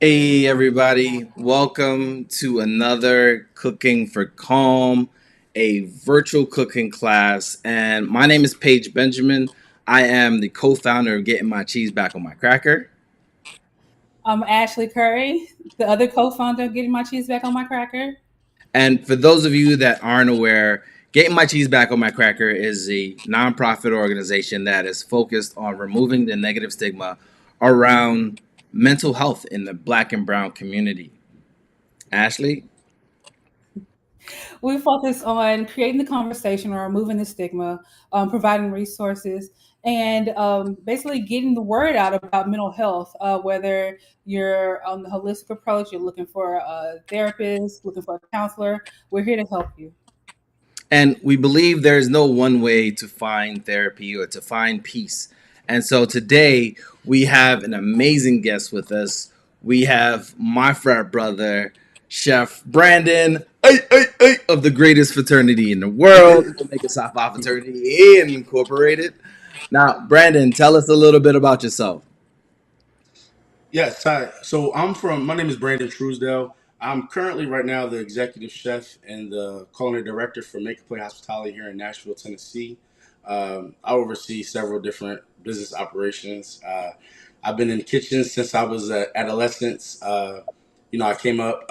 Hey, everybody, welcome to another Cooking for Calm, a virtual cooking class. And my name is Paige Benjamin. I am the co founder of Getting My Cheese Back on My Cracker. I'm Ashley Curry, the other co-founder of Getting My Cheese Back on My Cracker. And for those of you that aren't aware, Getting My Cheese Back on My Cracker is a nonprofit organization that is focused on removing the negative stigma around mental health in the Black and Brown community. Ashley? We focus on creating the conversation or removing the stigma, providing resources, and basically getting the word out about mental health. Whether you're on the holistic approach, you're looking for a therapist, looking for a counselor, we're here to help you. And we believe there is no one way to find therapy or to find peace. And so today we have an amazing guest with us. We have my frat brother, Chef Brandon, of the greatest fraternity in the world, the Jamaica Psi Phi Fraternity Incorporated. Now, Brandon, tell us a little bit about yourself. Yes, hi. My name is Brandon Truesdale. I'm currently right now the executive chef and the culinary director for Make a Play Hospitality here in Nashville, Tennessee. I oversee several different business operations. I've been in the kitchen since I was an adolescent. I came up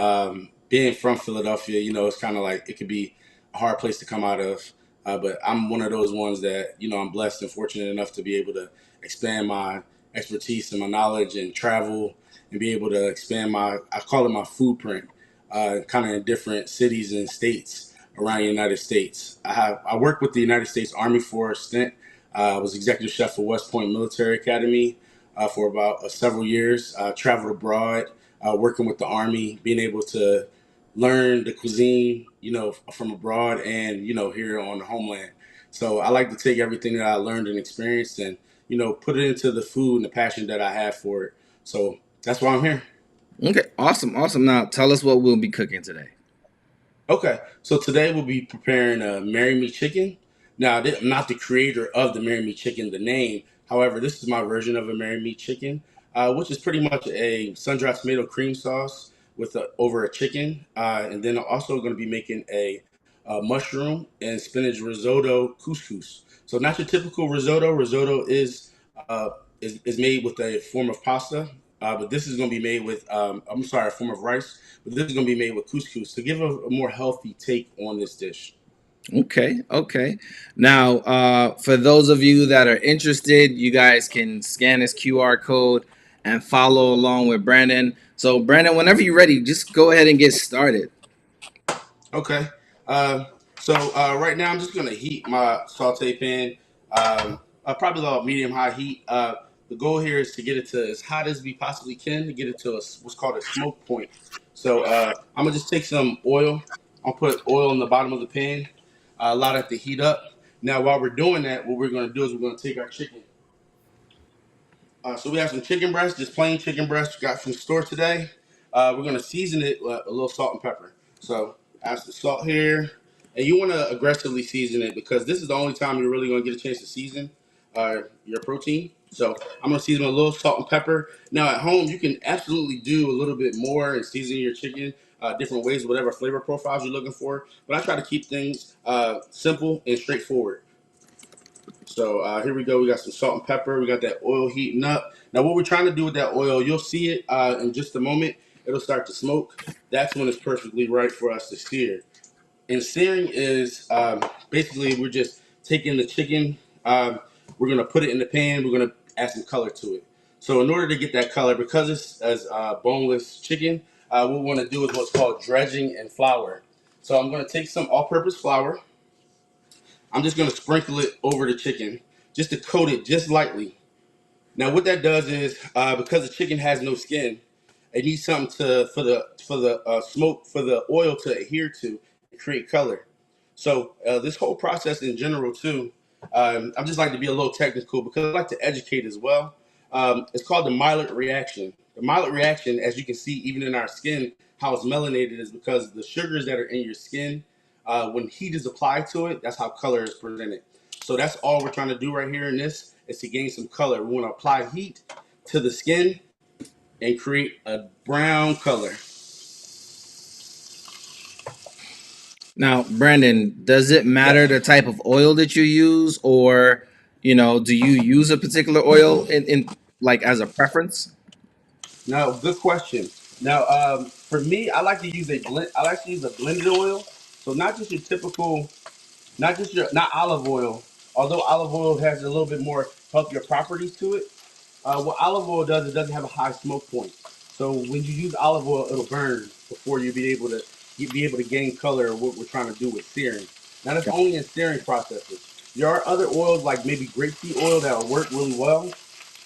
being from Philadelphia. It's kind of like it could be a hard place to come out of, but I'm one of those ones that I'm blessed and fortunate enough to be able to expand my expertise and my knowledge and travel and be able to expand I call it my food print, kind of in different cities and states around the United States. I worked with the United States Army for a stint. I was executive chef for West Point Military Academy for about several years. Traveled abroad, working with the Army, being able to learn the cuisine, from abroad and here on the homeland. So I like to take everything that I learned and experienced and put it into the food and the passion that I have for it. So that's why I'm here. Okay, awesome, awesome. Now, tell us what we'll be cooking today. Okay, so today we'll be preparing a Marry Me Chicken. Now, I'm not the creator of the Marry Me Chicken, the name. However, this is my version of a Marry Me Chicken, which is pretty much a sun-dried tomato cream sauce with over a chicken, and then I'm also going to be making a mushroom and spinach risotto couscous. So not your typical risotto. Risotto uh, is made with a form of pasta, but this is going to be made with I'm sorry, a form of rice, but this is going to be made with couscous to give a more healthy take on this dish. Okay, okay. Now, for those of you that are interested, you guys can scan this QR code and follow along with Brandon. So, Brandon, whenever you're ready, just go ahead and get started. Okay. Uh, right now I'm just going to heat my saute pan, probably about medium high heat. The goal here is to get it to as hot as we possibly can to get it to what's called a smoke point. So I'm gonna just take some oil. I'll put oil in the bottom of the pan, allow that to heat up. Now, while we're doing that, what we're gonna do is we're gonna take our chicken. So we have some chicken breast, just plain chicken breast we got from the store today. We're gonna season it with a little salt and pepper. So add the salt here, and you want to aggressively season it because this is the only time you're really gonna get a chance to season your protein. So I'm gonna season with a little salt and pepper. Now at home you can absolutely do a little bit more and season your chicken different ways, whatever flavor profiles you're looking for. But I try to keep things simple and straightforward. So here we go. We got some salt and pepper. We got that oil heating up. Now, what we're trying to do with that oil, you'll see it in just a moment. It'll start to smoke. That's when it's perfectly right for us to sear. And searing is basically we're just taking the chicken. We're gonna put it in the pan. We're gonna add some color to it. So in order to get that color, because it's as boneless chicken, what we want to do is what's called dredging and flour. So I'm gonna take some all-purpose flour. I'm just gonna sprinkle it over the chicken just to coat it just lightly. Now, what that does is because the chicken has no skin, it needs something to for the smoke for the oil to adhere to and create color. So this whole process in general too, I just like to be a little technical because I like to educate as well. It's called the Maillard reaction. The Maillard reaction, as you can see, even in our skin, how it's melanated is because the sugars that are in your skin, when heat is applied to it, that's how color is presented. So that's all we're trying to do right here in this is to gain some color. We want to apply heat to the skin and create a brown color. Now, Brandon, does it matter Yes. the type of oil that you use, or do you use a particular oil in like as a preference? Now, good question. Now, for me, I like to use a blend. I like to use a blended oil. So not just your typical, not olive oil. Although olive oil has a little bit more healthier properties to it. What olive oil does, it doesn't have a high smoke point. So when you use olive oil, it'll burn before you be able to gain color. Of what we're trying to do with searing. Now that's only in searing processes. There are other oils like maybe grapeseed oil that will work really well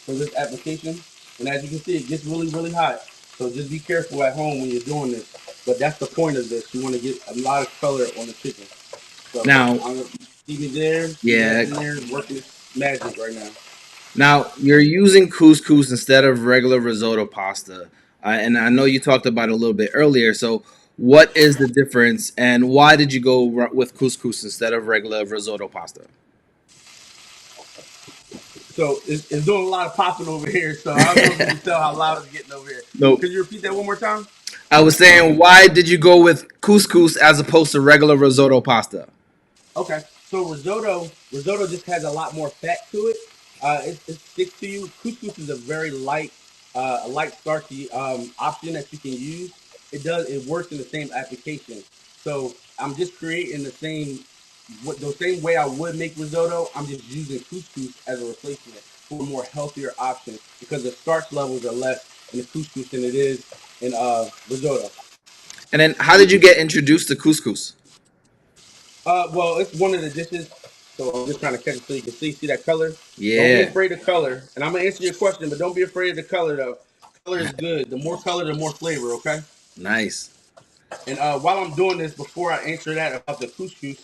for this application. And as you can see, it gets really, really hot. So just be careful at home when you're doing this. But that's the point of this. You want to get a lot of color on the chicken. So Now, I'm gonna see me there. See that's yeah. in there working its magic right now. Now you're using couscous instead of regular risotto pasta, and I know you talked about it a little bit earlier. So, what is the difference, and why did you go with couscous instead of regular risotto pasta? So it's doing a lot of popping over here. So I don't know if you can tell how loud it's getting over here. Nope. Could you repeat that one more time? I was saying, why did you go with couscous as opposed to regular risotto pasta? Okay. So risotto just has a lot more fat to it. It sticks to you. Couscous is a light starchy option that you can use. It works in the same application. So I'm just creating the same way I would make risotto. I'm just using couscous as a replacement for a more healthier option because the starch levels are less in the couscous than it is in risotto. And then, how did you get introduced to couscous? Well, it's one of the dishes, so I'm just trying to catch it so you can see that color. Don't be Yeah, afraid of color, and I'm gonna answer your question, but don't be afraid of the color though. Color is good. The more color, the more flavor. Okay. nice. And while I'm doing this, before I answer that about the couscous,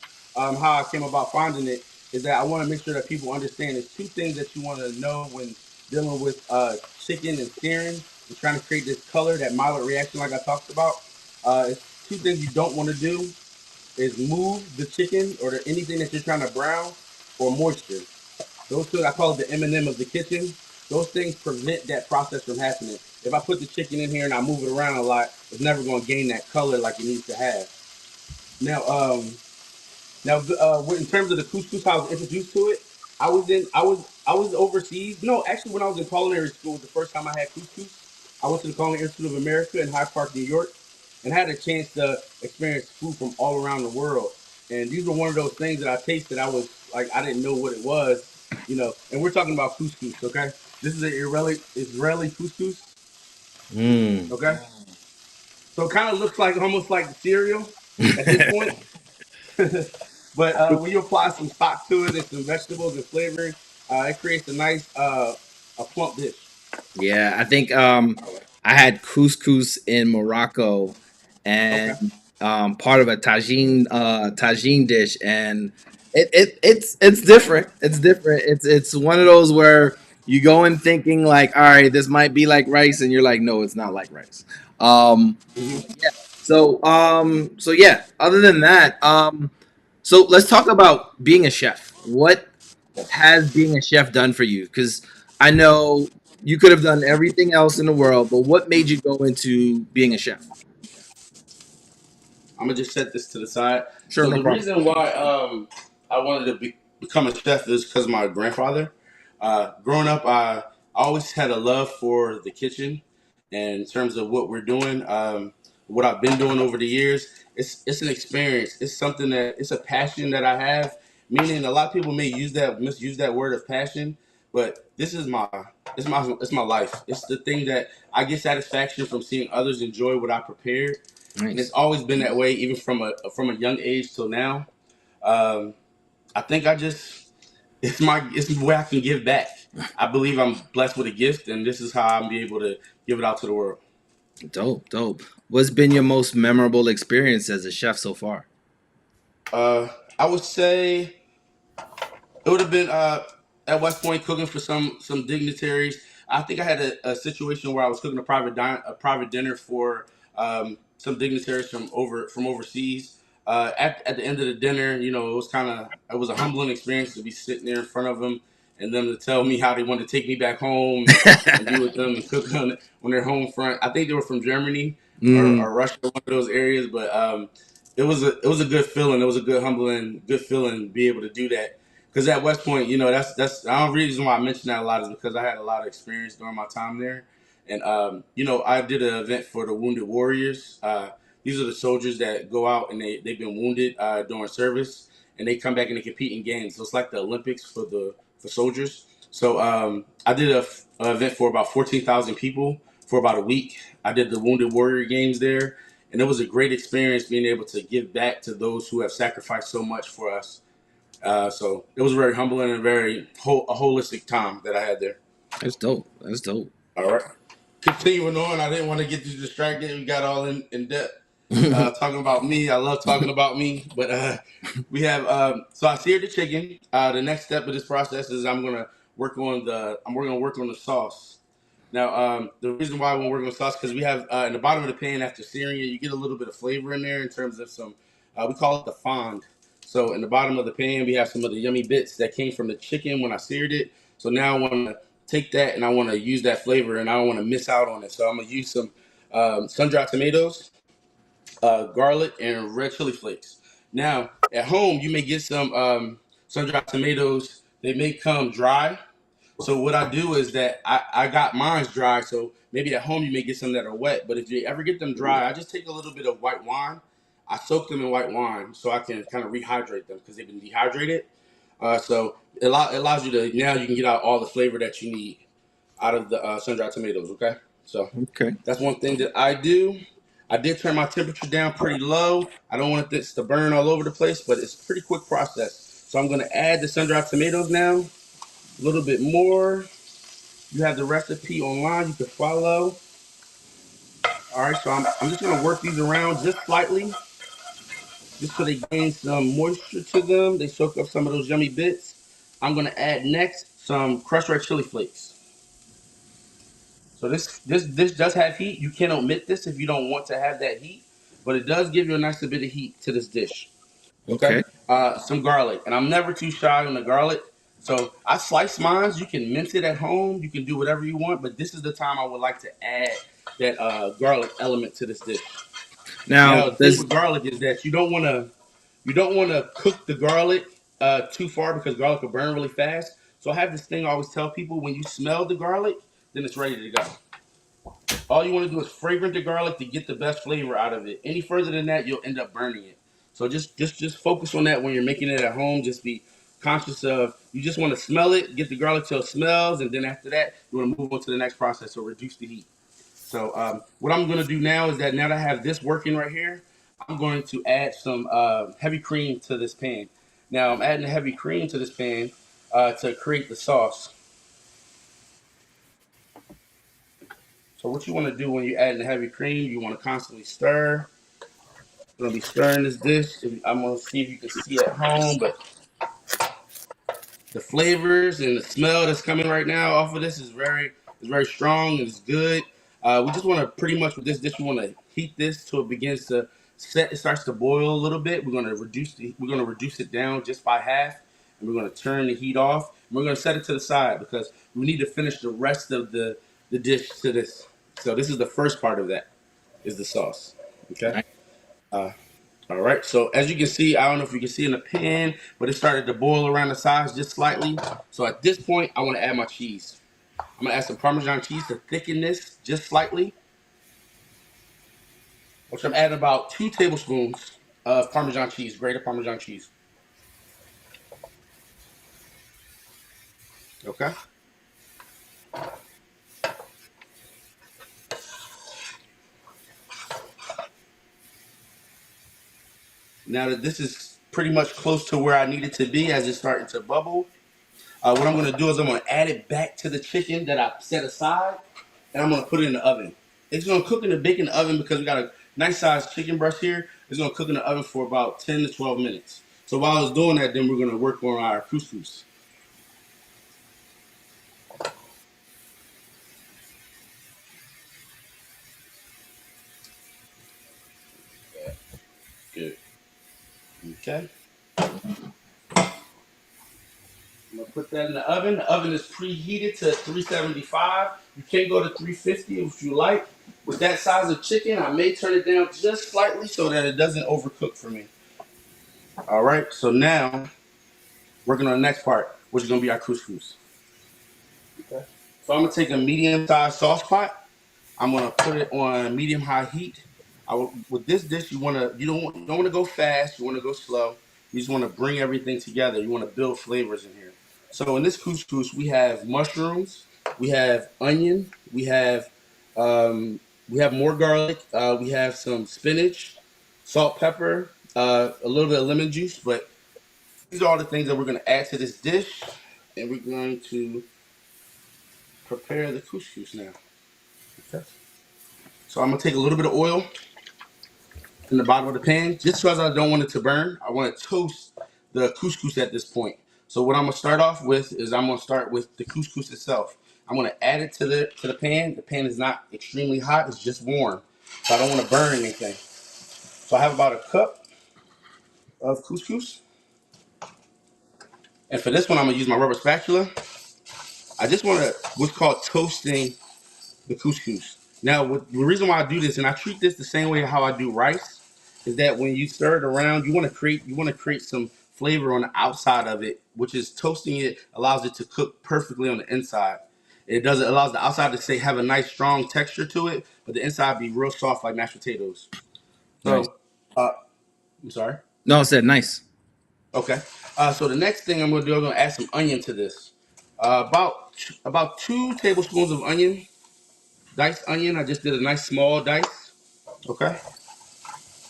how I came about finding it is that I want to make sure that people understand there's two things that you want to know when dealing with chicken and searing and trying to create this color, that mild reaction, like I talked about. It's two things you don't want to do is move the chicken or anything that you're trying to brown or moisture. Those two, I call it the M&M of the kitchen. Those things prevent that process from happening. If I put the chicken in here and I move it around a lot, it's never going to gain that color like it needs to have. Now, in terms of the couscous, how I was introduced to it. I was overseas. No, actually, when I was in culinary school, the first time I had couscous, I went to the Culinary Institute of America in Hyde Park, New York, and had a chance to experience food from all around the world. And these were one of those things that I tasted. I was like, I didn't know what it was, And we're talking about couscous, okay? This is an Israeli couscous, Mm. okay? So it kind of looks like almost like cereal at this point. But when you apply some stock to it and some vegetables and flavoring, it creates a nice, a plump dish. Yeah, I think I had couscous in Morocco, Okay. and part of a tagine dish, and it's different. It's different. It's one of those where you go in thinking like, all right, this might be like rice, and you're like, no, it's not like rice. Um, Hmm. yeah. So yeah. Other than that, so let's talk about being a chef. What has being a chef done for you? Because I know you could have done everything else in the world, but what made you go into being a chef? I'm gonna just set this to the side. Sure, So no the problem. reason why I wanted to become a chef is because my grandfather. Growing up, I always had a love for the kitchen, and in terms of what we're doing, what I've been doing over the years, it's an experience. It's something that it's a passion that I have. Meaning, a lot of people may misuse that word of passion, but this is it's my life. It's the thing that I get satisfaction from seeing others enjoy what I prepared, and it's Nice. always been that way, even from a young age till now. Um, I think I just it's the way I can give back. I believe I'm blessed with a gift, and this is how I'm be able to give it out to the world. Dope, dope. What's been your most memorable experience as a chef so far? Uh, I would say it would have been at West Point cooking for some dignitaries. I think I had a situation where I was cooking a private dinner for some dignitaries from overseas. At the end of the dinner, it was a humbling experience to be sitting there in front of them and them to tell me how they want to take me back home and be with them and cook on their home front. I think they were from Germany Mm, or Russia, one of those areas. But it was a good feeling. It was a good humbling, good feeling to be able to do that. Because at West Point, that's the only reason why I mention that a lot is because I had a lot of experience during my time there, and I did an event for the Wounded Warriors. These are the soldiers that go out and they've been wounded during service, and they come back and they compete in games. So it's like the Olympics for soldiers. So I did a event for about 14,000 people for about a week. I did the Wounded Warrior Games there, and it was a great experience being able to give back to those who have sacrificed so much for us. So it was very humbling and a holistic time that I had there. that's dope. That's dope. All right. Continuing on, I didn't want to get you distracted. We got all in depth talking about me. I love talking about me, but we have. So I seared the chicken. The next step of this process is I'm going to work on the sauce. Now, the reason why I want to work on sauce because we have in the bottom of the pan after searing it, you get a little bit of flavor in there in terms of some. We call it the fond. So in the bottom of the pan, we have some of the yummy bits that came from the chicken when I seared it. So now I want to take that and I want to use that flavor and I don't want to miss out on it. So I'm gonna use some sun-dried tomatoes, garlic, and red chili flakes. Now at home, you may get some sun-dried tomatoes. They may come dry, so what I do is that I got mine's dry. So maybe at home you may get some that are wet. But if you ever get them dry, I just take a little bit of white wine. I soak them in white wine so I can kind of rehydrate them because they've been dehydrated. So it allows you to now you can get out all the flavor that you need out of the sun-dried tomatoes. Okay, so Okay. that's one thing that I do. I did turn my temperature down pretty low. I don't want this to burn all over the place, but it's a pretty quick process. So I'm going to add the sun-dried tomatoes now, a little bit more. You have the recipe online. You can follow. All right, so I'm just going to work these around just slightly, just so they gain some moisture to them. They soak up some of those yummy bits. I'm going to add next some crushed red chili flakes. So this does have heat. You can omit this if you don't want to have that heat, but it does give you a nice bit of heat to this dish. Okay, Okay. some garlic, and I'm never too shy on the garlic. So I slice mine. You can mince it at home. You can do whatever you want, but this is the time I would like to add that garlic element to this dish. Now, Now the thing does with garlic is that you don't want to cook the garlic too far because garlic will burn really fast. So I have this thing I always tell people: when you smell the garlic, then it's ready to go. All you want to do is fragrant the garlic to get the best flavor out of it. Any further than that, you'll end up burning it. So just focus on that when you're making it at home. Just be conscious of you just want to smell it, get the garlic till it smells, and then after that, you want to move on to the next process. So reduce the heat. So what I'm going to do now is that now that I have this working right here, I'm going to add some heavy cream to this pan. Now I'm adding the heavy cream to this pan to create the sauce. So what you want to do when you're adding the heavy cream, you want to constantly stir. I'm gonna be stirring this dish. I'm gonna see if you can see at home, but the flavors and the smell that's coming right now off of this is very strong and it's good. We just want to pretty much with this dish, we want to heat this till it begins to set. It starts to boil a little bit. We're gonna reduce it down just by half, and we're gonna turn the heat off. And we're gonna set it to the side because we need to finish the rest of the dish to this. So this is the first part of that is the sauce. Okay. I, Uh, All right. So as you can see, I don't know if you can see in the pan, but it started to boil around the sides just slightly. So at this point, I want to add my cheese. I'm gonna add some Parmesan cheese to thicken this just slightly, which I'm adding about 2 tablespoons of Parmesan cheese, grated Parmesan cheese. Okay. Now that this is pretty much close to where I need it to be as it's starting to bubble, what I'm gonna do is I'm gonna add it back to the chicken that I set aside, and I'm gonna put it in the oven. It's gonna cook in the bacon oven because we got a nice sized chicken breast here. It's gonna cook in the oven for about 10 to 12 minutes. So while I was doing that, then we're gonna work on our couscous. Good. Okay. Put that in the oven. The oven is preheated to 375. You can go to 350 if you like. With that size of chicken, I may turn it down just slightly so that it doesn't overcook for me. All right. So now working on the next part, which is gonna be our couscous. Okay. So I'm gonna take a medium-sized sauce pot. I'm gonna put it on medium-high heat. With this dish, you don't want to go fast. You want to go slow. You just want to bring everything together. You want to build flavors in here. So in this couscous, we have mushrooms, we have onion, we have more garlic, we have some spinach, salt, pepper, a little bit of lemon juice. But these are all the things that we're going to add to this dish, and we're going to prepare the couscous now. Okay. So I'm gonna take a little bit of oil in the bottom of the pan, just because I don't want it to burn. I want to toast the couscous at this point. So what I'm gonna start off with is I'm gonna start with the couscous itself. I'm gonna add it to the pan. The pan is not extremely hot; it's just warm, so I don't want to burn anything. So I have about a cup of couscous, and for this one, I'm gonna use my rubber spatula. I just want to what's called toasting the couscous. Now, the reason why I do this, and I treat this the same way how I do rice, is that when you stir it around, you want to create some flavor on the outside of it, which is toasting it allows it to cook perfectly on the inside. It allows the outside to say have a nice strong texture to it, but the inside be real soft like mashed potatoes. Nice. So, uh, I'm sorry. No, I said nice. Okay. So the next thing I'm going to do, I'm going to add some onion to this. About 2 tablespoons of onion, diced onion. I just did a nice small dice. Okay.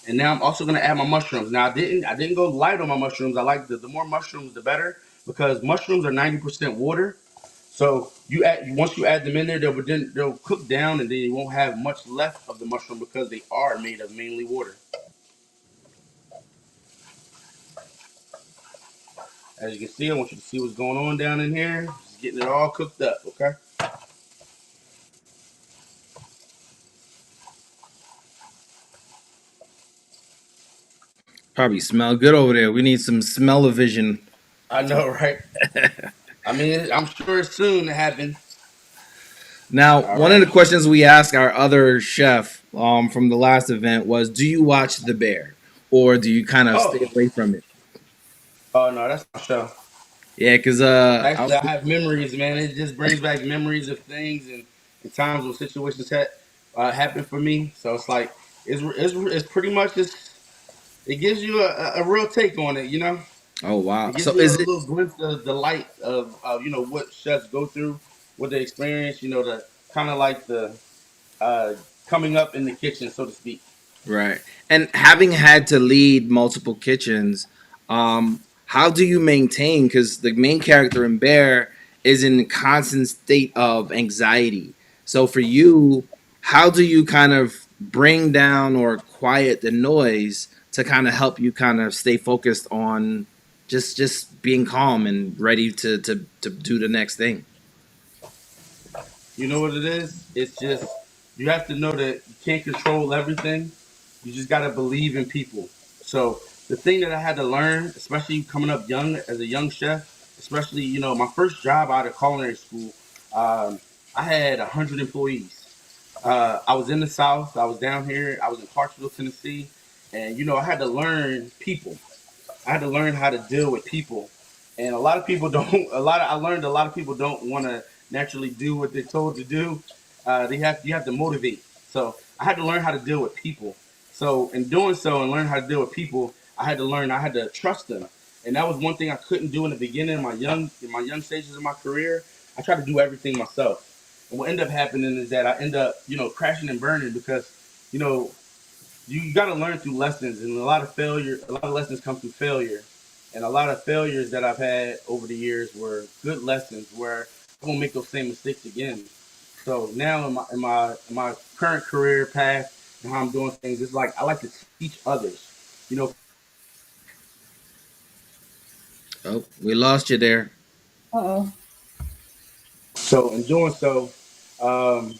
And now I'm also gonna add my mushrooms. Now I didn't go light on my mushrooms. I like the more mushrooms the better because mushrooms are 90% water. So once you add them in there, they'll cook down and then you won't have much left of the mushroom because they are made of mainly water. As you can see, I want you to see what's going on down in here. Just getting it all cooked up, okay? Probably smell good over there. We need some smell-o-vision. I know, right? I mean, I'm sure it's soon to happen. Now, All one of right. the questions we asked our other chef from the last event was, "Do you watch The Bear, or do you kind of Oh, stay away from it?" oh no, that's my show. Yeah, because Actually, I have memories, man. It just brings back memories of things and times when situations had happened for me. So it's like it's pretty much just it gives you a real take on it. You know, oh wow. it gives So you a is it little glimpse of the light of what chefs go through, what they experience. You know, the kind of like the uh, coming up in the kitchen, so to speak. right? And having had to lead multiple kitchens, how do you maintain? Because the main character in Bear is in a constant state of anxiety. So for you, how do you kind of bring down or quiet the noise to kind of help you kind of stay focused on just being calm and ready to do the next thing? You know what it is? It's just you have to know that you can't control everything. You just gotta believe in people. So the thing that I had to learn, especially coming up young as a young chef, especially my first job out of culinary school, um, I had 100 employees. I was in the South. I was down here. I was in Clarksville, Tennessee, and I had to learn people. I had to learn how to deal with people, and a lot of people don't. I learned a lot of people don't want to naturally do what they're told to do. You have to motivate. So I had to learn how to deal with people. So in doing so and learn how to deal with people, I had to trust them, and that was one thing I couldn't do in the beginning in my young stages of my career. I tried to do everything myself, and what ended up happening is that I end up crashing and burning because you know you got to learn through lessons, and a lot of lessons come through failure, and a lot of failures that I've had over the years were good lessons where I won't make those same mistakes again. So now in my current career path and how I'm doing things, it's like I like to teach others. You know, Oh, we lost you there. Uh-oh. so in doing so, um,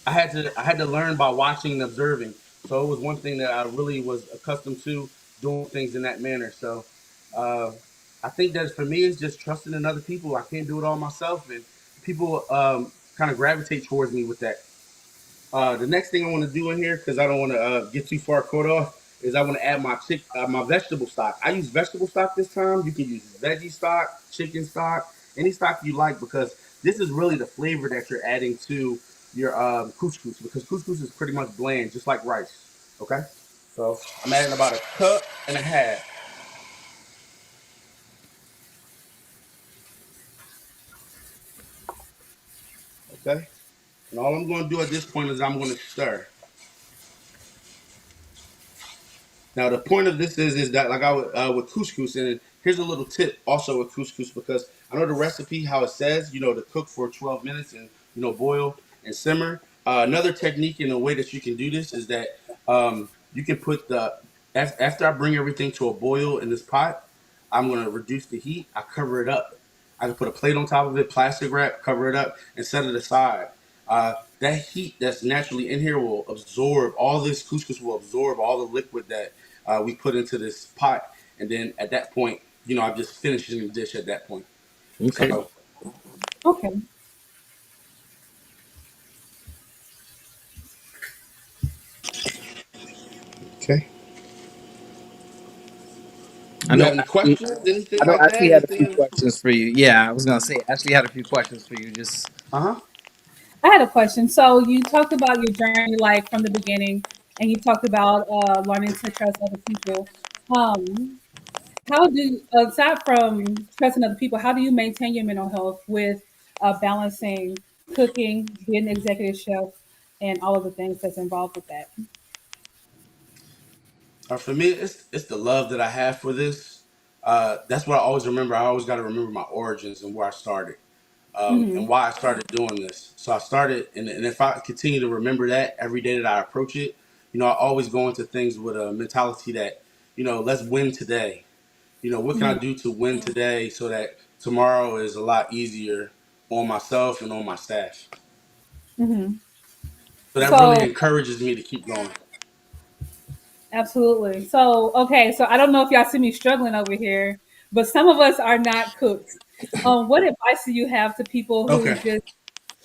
I had to learn by watching and observing. So it was one thing that I really was accustomed to doing things in that manner. So uh, I think that for me, it's just trusting in other people. I can't do it all myself, and people kind of gravitate towards me with that. The next thing I want to do in here, because I don't want to get too far caught off, is I want to add my vegetable stock. I use vegetable stock this time. You can use veggie stock, chicken stock, any stock you like, because this is really the flavor that you're adding to your couscous. Because couscous is pretty much bland, just like rice. Okay, so I'm adding about a cup and a half. Okay, and all I'm going to do at this point is I'm going to stir. Now the point of this is that like I would with couscous, and here's a little tip also with couscous because I know the recipe how it says to cook for 12 minutes and boil and simmer. Another technique and a way that you can do this is that you can put after I bring everything to a boil in this pot, I'm gonna reduce the heat. I cover it up. I can put a plate on top of it, plastic wrap, cover it up, and set it aside. That heat that's naturally in here will absorb all this couscous will absorb all the liquid that we put into this pot, and then at that point, I'm just finishing the dish at that point. Okay. So, Okay. okay. I You know have any Ashley, questions? Anything I know like Ashley that? had a few Anything? questions for you. Yeah, I was gonna say Ashley had a few questions for you. Just Uh huh. I had a question. So you talked about your journey, like from the beginning, and you talked about learning to trust other people. Um, how do, aside from trusting other people, how do you maintain your mental health with balancing cooking, being an executive chef, and all of the things that's involved with that? For me, it's the love that I have for this. That's what I always remember. I always got to remember my origins and where I started. And Hmm. why I started doing this. So I started, and if I continue to remember that every day that I approach it, I always go into things with a mentality that, let's win today. What can I Hmm. do to win today so that tomorrow is a lot easier on myself and on my staff. Hmm. So that really So encourages me to keep going. absolutely. So okay. So I don't know if y'all see me struggling over here, but some of us are not cooks. What advice do you have to people who Okay. just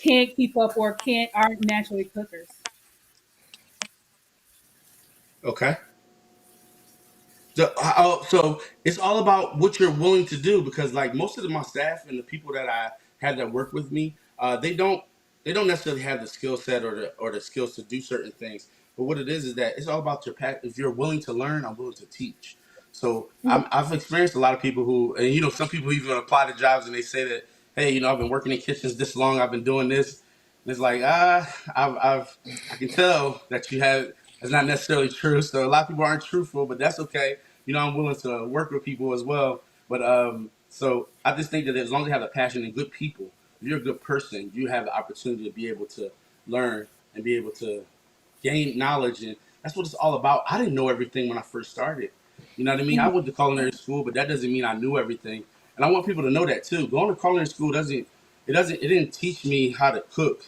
can't keep up or can't aren't naturally cookers? Okay. So it's all about what you're willing to do because like most of my staff and the people that I had that work with me, they don't necessarily have the skill set or the skills to do certain things. But what it is that it's all about your path. If you're willing to learn, I'm willing to teach. So I've experienced a lot of people who, and some people even apply to jobs and they say that, hey, I've been working in kitchens this long, I've been doing this. And it's like I can tell that you have. That's not necessarily true. So a lot of people aren't truthful, but that's okay. I'm willing to work with people as well. But so I just think that as long as you have a passion and good people, if you're a good person, you have the opportunity to be able to learn and be able to gain knowledge, and that's what it's all about. I didn't know everything when I first started. You know what I mean? I Mhm. went to culinary school, but that doesn't mean I knew everything. And I want people to know that too. Going to culinary school it didn't teach me how to cook.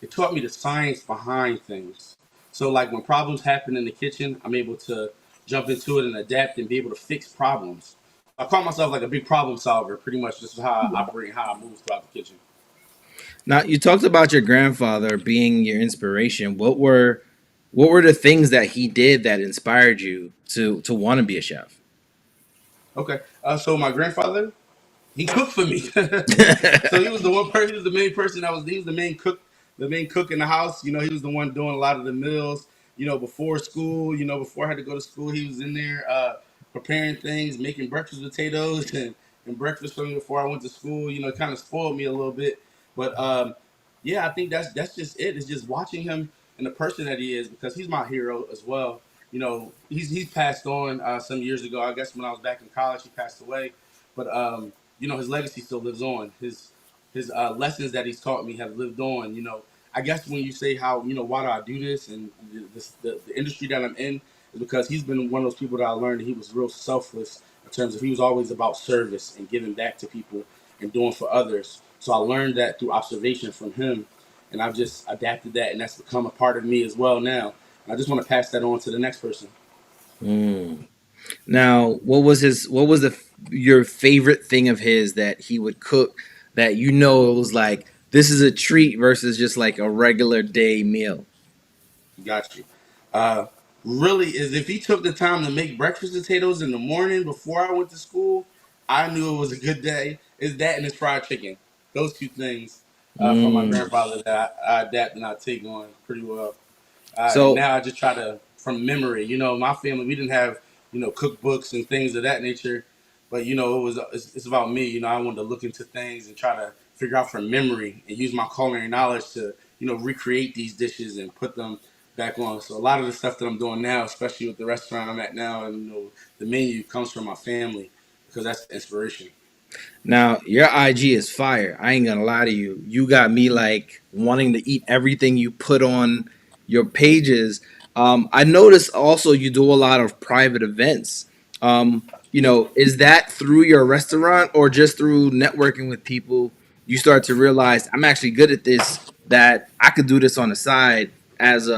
It taught me the science behind things. So like when problems happen in the kitchen, I'm able to jump into it and adapt and be able to fix problems. I call myself like a big problem solver. Pretty much, this is how I Yeah. operate, how I move throughout the kitchen. now you talked about your grandfather being your inspiration. What were the things that he did that inspired you to want to be a chef? Okay, so my grandfather, he cooked for me. So he was the one person. He was the main person. He was the main cook in the house. He was the one doing a lot of the meals. Before school. Before I had to go to school, he was in there preparing things, making breakfast potatoes and breakfast for me before I went to school. It kind of spoiled me a little bit, but yeah, I think that's just it. It's just watching him and the person that he is because he's my hero as well. He's passed on some years ago. I guess when I was back in college, he passed away, but his legacy still lives on. His lessons that he's taught me have lived on. I guess when you say how why do I do this and the industry that I'm in is because he's been one of those people that I learned that he was real selfless in terms of he was always about service and giving back to people and doing for others. So I learned that through observation from him, and I've just adapted that, and that's become a part of me as well now. And I just want to pass that on to the next person. Mm. Now, what was your favorite thing of his that he would cook that you know it was like this is a treat versus just like a regular day meal? Got you. Uh, really, is if he took the time to make breakfast potatoes in the morning before I went to school, I knew it was a good day. Is that and his fried chicken? Those two things from my Mm. grandfather that I adapt and I take on pretty well. And So now I just try to, from memory, my family, we didn't have, cookbooks and things of that nature. But, it's about me. I wanted to look into things and try to figure out from memory and use my culinary knowledge to, recreate these dishes and put them back on. So a lot of the stuff that I'm doing now, especially with the restaurant I'm at now, and, the menu comes from my family because that's the inspiration. now your IG is fire. I ain't gonna lie to you. You got me like wanting to eat everything you put on your pages. I noticed also you do a lot of private events. Is that through your restaurant or just through networking with people? You start to realize I'm actually good at this. That I could do this on the side as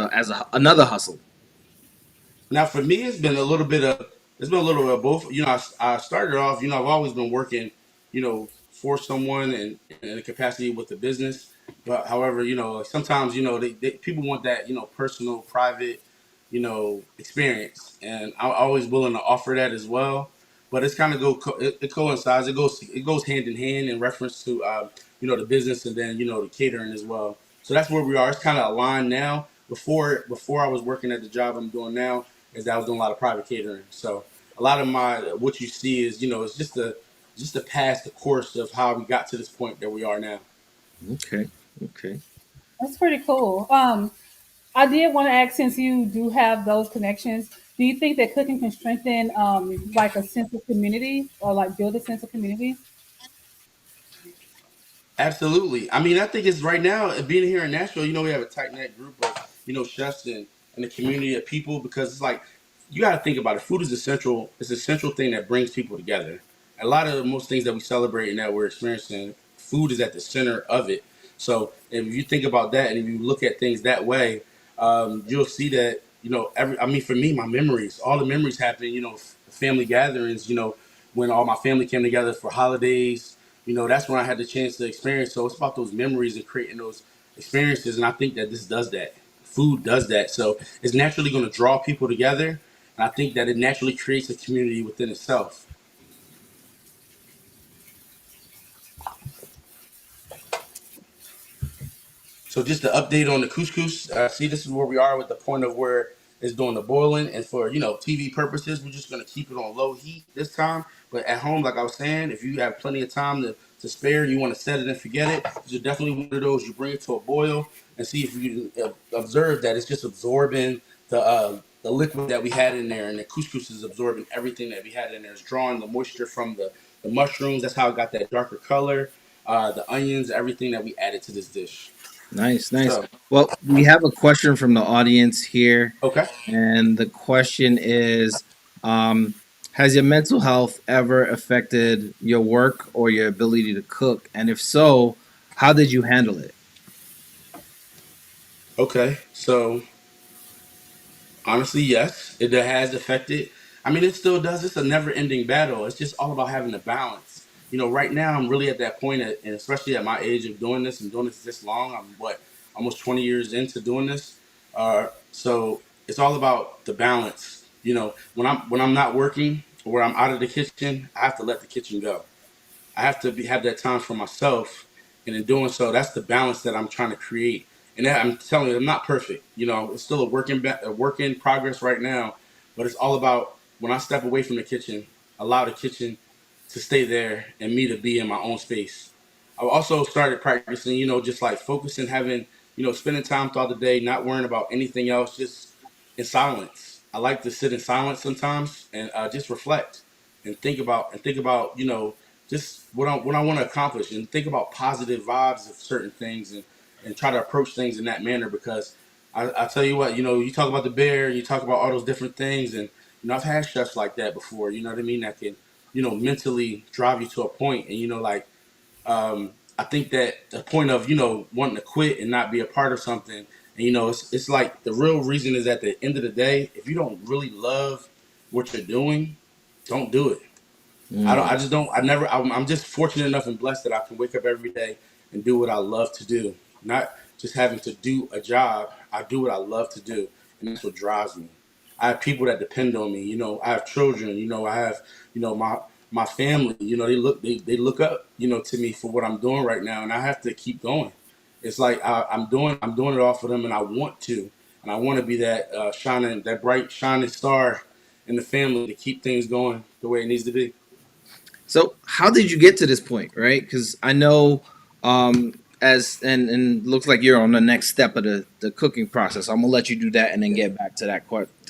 another hustle. Now, for me, it's been a little bit of both. I started off. I've always been working, for someone and in a capacity with the business. But however, like sometimes people want that personal, private, experience, and I'm always willing to offer that as well. But it's kind of it coincides. It goes hand in hand in reference to the business and then the catering as well. So that's where we are. It's kind of aligned now. Before I was working at the job I'm doing now, is that I was doing a lot of private catering. So a lot of my what you see is it's just to pass the course of how we got to this point that we are now. Okay, okay. That's pretty cool. I did want to ask, since you do have those connections, do you think that cooking can strengthen like a sense of community or like build a sense of community? Absolutely. I mean, I think it's right now being here in Nashville. We have a tight knit group of chefs and a community of people because it's like you got to think about it. Food is essential. It's a central thing that brings people together. A lot of most things that we celebrate and that we're experiencing, food is at the center of it. So if you think about that and if you look at things that way, you'll see that every. I mean, for me, my memories, all the memories happen. Family gatherings. When all my family came together for holidays, that's when I had the chance to experience. So it's about those memories and creating those experiences. And I think that this does that. Food does that. So it's naturally going to draw people together. And I think that it naturally creates a community within itself. So just to update on the couscous, see, this is where we are with the point of where it's doing the boiling, and for TV purposes, we're just gonna keep it on low heat this time. But at home, like I was saying, if you have plenty of time to spare, you want to set it and forget it. This is definitely one of those you bring it to a boil and see if you can observe that it's just absorbing the liquid that we had in there, and the couscous is absorbing everything that we had in there. It's drawing the moisture from the mushrooms. That's how it got that darker color. The onions, everything that we added to this dish. Nice, nice. So, Well, we have a question from the audience here, okay. and the question is, um, has your mental health ever affected your work or your ability to cook? And if so, how did you handle it? Okay. So, honestly, yes, it has affected. I mean, it still does. It's a never ending battle. It's just all about having a balance. Right now, I'm really at that point, and especially at my age of doing this and doing this long, I'm almost 20 years into doing this. So it's all about the balance. When I'm not working or when I'm out of the kitchen, I have to let the kitchen go. I have to have that time for myself, and in doing so, that's the balance that I'm trying to create. And I'm telling you, I'm not perfect. It's still a work in progress right now, but it's all about when I step away from the kitchen, allow the kitchen to stay there and me to be in my own space. I also started practicing, just like focusing, having, spending time throughout the day, not worrying about anything else, just in silence. I like to sit in silence sometimes and just reflect and think about just what I want to accomplish and think about positive vibes of certain things and try to approach things in that manner because I tell you what, you talk about the bear, you talk about all those different things, and I've had chefs like that before. You know what I mean? That can mentally drive you to a point, and like I think that the point of wanting to quit and not be a part of something, and it's like the real reason is at the end of the day, if you don't really love what you're doing, don't do it. I don't. Mm. I just don't. I never. I'm just fortunate enough and blessed that I can wake up every day and do what I love to do. Not just having to do a job. I do what I love to do, and that's what drives me. I have people that depend on me. I have children. I have my family. They look up to me for what I'm doing right now, and I have to keep going. It's like I'm doing it all for them, and I want to, and I want to be that bright shining star in the family to keep things going the way it needs to be. So how did you get to this point, right? Because I know, as and looks like you're on the next step of the cooking process. I'm gonna let you do that and then get back to that.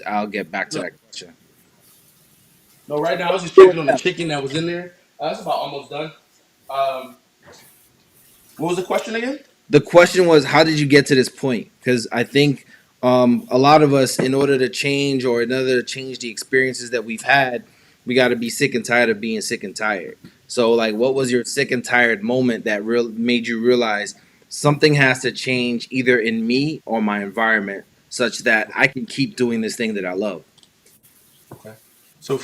I'll get back to No, that question. no. Right now, I was just checking on the chicken that was in there. That's about almost done. Um, what was the question again? The question was, how did you get to this point? Because I think a lot of us, in order to change or in order to change the experiences that we've had, we got to be sick and tired of being sick and tired. So, like, what was your sick and tired moment that made you realize something has to change either in me or my environment, such that I can keep doing this thing that I love? Okay. So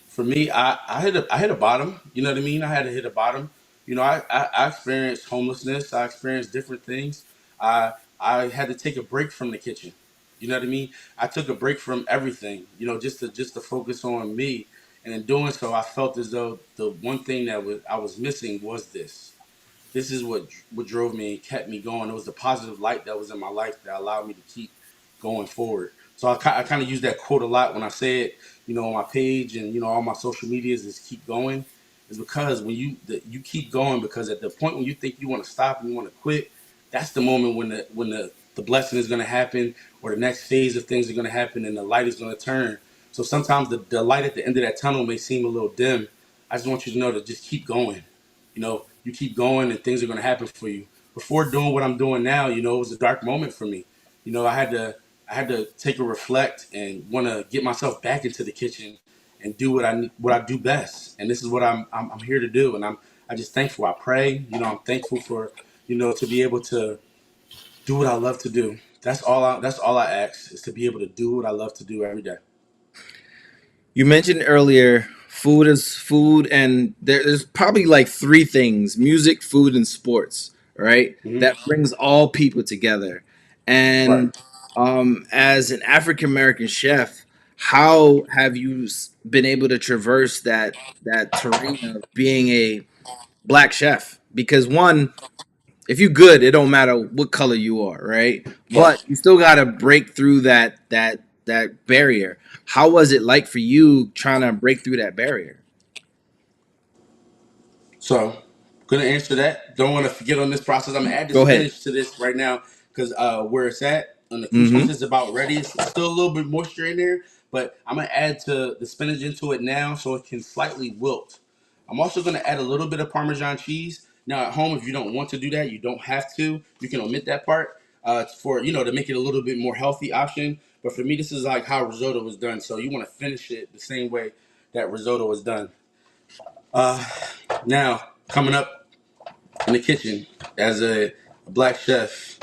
for me, I hit a bottom. You know what I mean? I had to hit a bottom. I experienced homelessness. I experienced different things. I had to take a break from the kitchen. You know what I mean? I took a break from everything. Just to focus on me. And in doing so, I felt as though the one thing I was missing was this is what drove me and kept me going. It was the positive light that was in my life that allowed me to keep going forward. So I kind of use that quote a lot when I say it, on my page and all my social medias is keep going. Is because when you keep going, because at the point when you think you want to stop and you want to quit, that's the moment when the blessing is going to happen, or the next phase of things are going to happen and the light is going to turn. So sometimes the light at the end of that tunnel may seem a little dim. I just want you to know to just keep going. You keep going and things are going to happen for you. Before doing what I'm doing now, it was a dark moment for me. I had to take a reflect and want to get myself back into the kitchen and do what I do best. And this is what I'm here to do. And I just thankful. I pray. I'm thankful for to be able to do what I love to do. That's all I ask, is to be able to do what I love to do every day. You mentioned earlier food is food, and there's probably like three things: music, food, and sports, right? Hmm. That brings all people together. Right. And as an African American chef, how have you been able to traverse that terrain of being a black chef? Because one, if you good, it don't matter what color you are, right? Right. But you still gotta break through that barrier. How was it like for you trying to break through that barrier? So, gonna answer that. Don't want to forget on this process. I'm gonna add the Go ahead. spinach to this right now because where it's at and the couscous Mm-hmm. is about ready. It's still a little bit moisture in there, but I'm gonna add to the spinach into it now so it can slightly wilt. I'm also gonna add a little bit of Parmesan cheese. Now at home, if you don't want to do that, you don't have to. You can omit that part for to make it a little bit more healthy option. But for me, this is like how risotto was done. So you want to finish it the same way that risotto was done. Uh, Now coming up in the kitchen as a black chef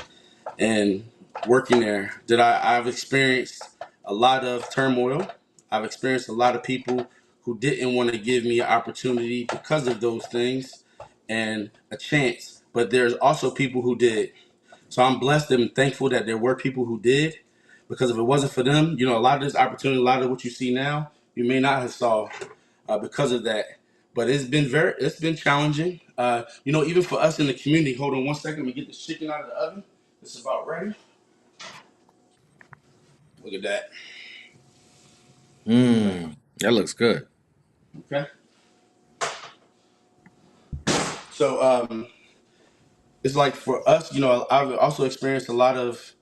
and working there, I've experienced a lot of turmoil. I've experienced a lot of people who didn't want to give me an opportunity because of those things and a chance. But there's also people who did. So I'm blessed and thankful that there were people who did, because if it wasn't for them, a lot of this opportunity, a lot of what you see now, you may not have saw because of that. But it's been challenging. Even for us in the community. Hold on one second. Let me get this chicken out of the oven. It's about ready. Look at that. Okay. That looks good. Okay. So it's like for us, I've also experienced a lot of,